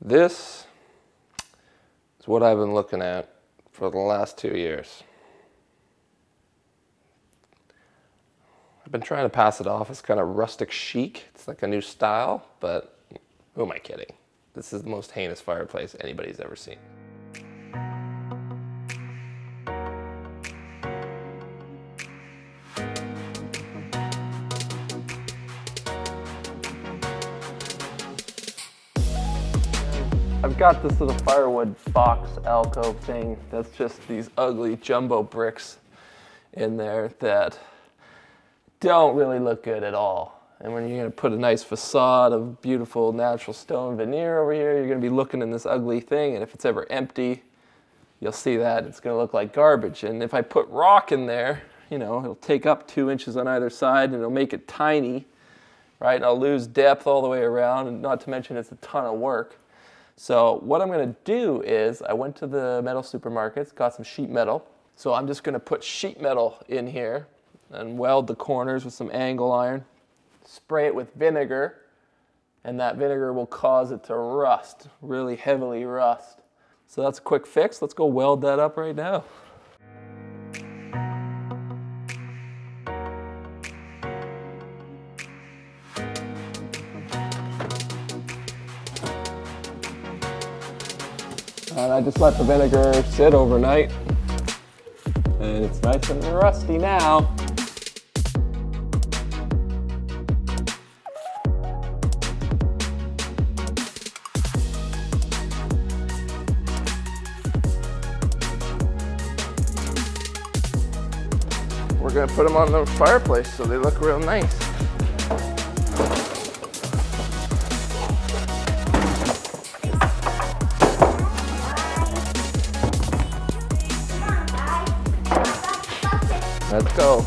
This is what I've been looking at for the last 2 years. I've been trying to pass it off as kind of rustic chic. It's like a new style, but who am I kidding? This is the most heinous fireplace anybody's ever seen. I've got this little firewood box alcove thing that's just these ugly jumbo bricks in there that don't really look good at all. And when you're gonna put a nice facade of beautiful natural stone veneer over here, you're gonna be looking in this ugly thing, and if it's ever empty, you'll see that it's gonna look like garbage. And if I put rock in there, you know, it'll take up 2 inches on either side and it'll make it tiny, right? And I'll lose depth all the way around, and not to mention it's a ton of work. So what I'm gonna do is, I went to the metal supermarkets, got some sheet metal. So I'm just gonna put sheet metal in here and weld the corners with some angle iron, spray it with vinegar, and that vinegar will cause it to rust, really heavily rust. So that's a quick fix. Let's go weld that up right now. And I just let the vinegar sit overnight, and it's nice and rusty now. We're gonna put them on the fireplace so they look real nice. Let's go.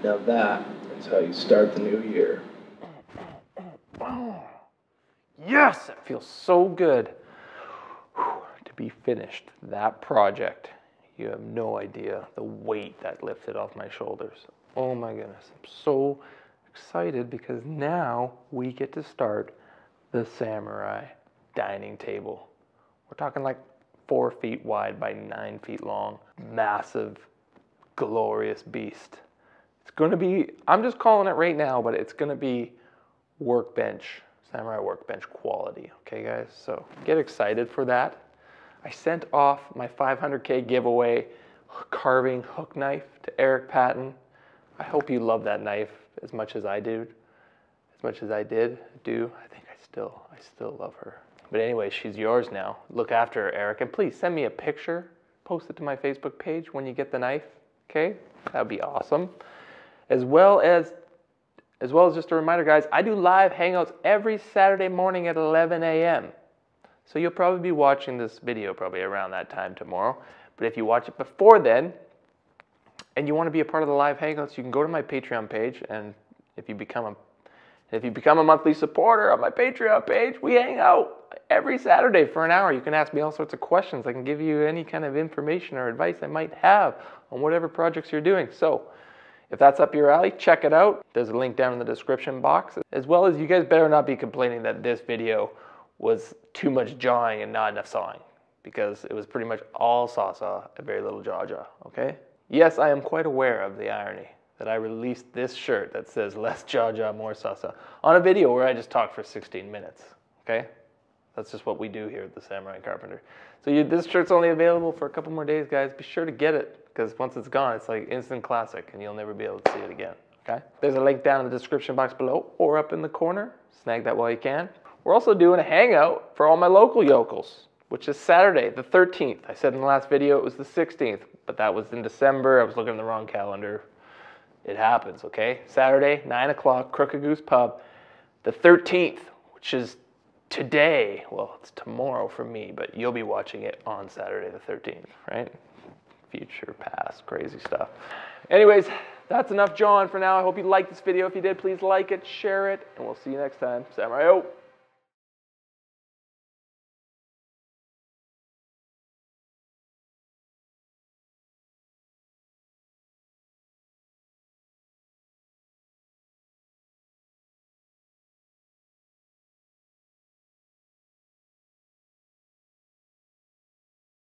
Now that is how you start the new year. Yes, it feels so good to be finished. That project, you have no idea the weight that lifted off my shoulders. Oh my goodness, I'm so excited because now we get to start the samurai dining table. We're talking like 4 feet wide by 9 feet long. Massive, glorious beast. It's going to be, I'm just calling it right now, but it's going to be workbench, samurai workbench quality. Okay, guys? So get excited for that. I sent off my 500K giveaway carving hook knife to Eric Patton. I hope you love that knife as much as I do. As much as I did do. I think I still love her. But anyway, she's yours now. Look after her, Eric. And please send me a picture. Post it to my Facebook page when you get the knife. Okay? That would be awesome. As well as just a reminder, guys, I do live hangouts every Saturday morning at 11 a.m. So you'll probably be watching this video probably around that time tomorrow. But if you watch it before then, and you want to be a part of the live hangouts, you can go to my Patreon page, and if you become a monthly supporter on my Patreon page, we hang out every Saturday for an hour. You can ask me all sorts of questions. I can give you any kind of information or advice I might have on whatever projects you're doing. So if that's up your alley, check it out. There's a link down in the description box. As well as you guys better not be complaining that this video was too much jawing and not enough sawing, because it was pretty much all saw and very little jaw, okay? Yes, I am quite aware of the irony that I released this shirt that says less jaw, more saw on a video where I just talked for 16 minutes, okay? That's just what we do here at the Samurai Carpenter. So this shirt's only available for a couple more days, guys. Be sure to get it, because once it's gone, it's like instant classic, and you'll never be able to see it again, okay? There's a link down in the description box below or up in the corner. Snag that while you can. We're also doing a hangout for all my local yokels, which is Saturday, the 13th. I said in the last video it was the 16th, but that was in December. I was looking at the wrong calendar. It happens, okay? Saturday, 9 o'clock, Crooked Goose Pub. The 13th, which is today. Well, it's tomorrow for me, but you'll be watching it on Saturday the 13th, right? Future, past, crazy stuff. Anyways, that's enough jawing for now. I hope you liked this video. If you did, please like it, share it, and we'll see you next time. Samurai out.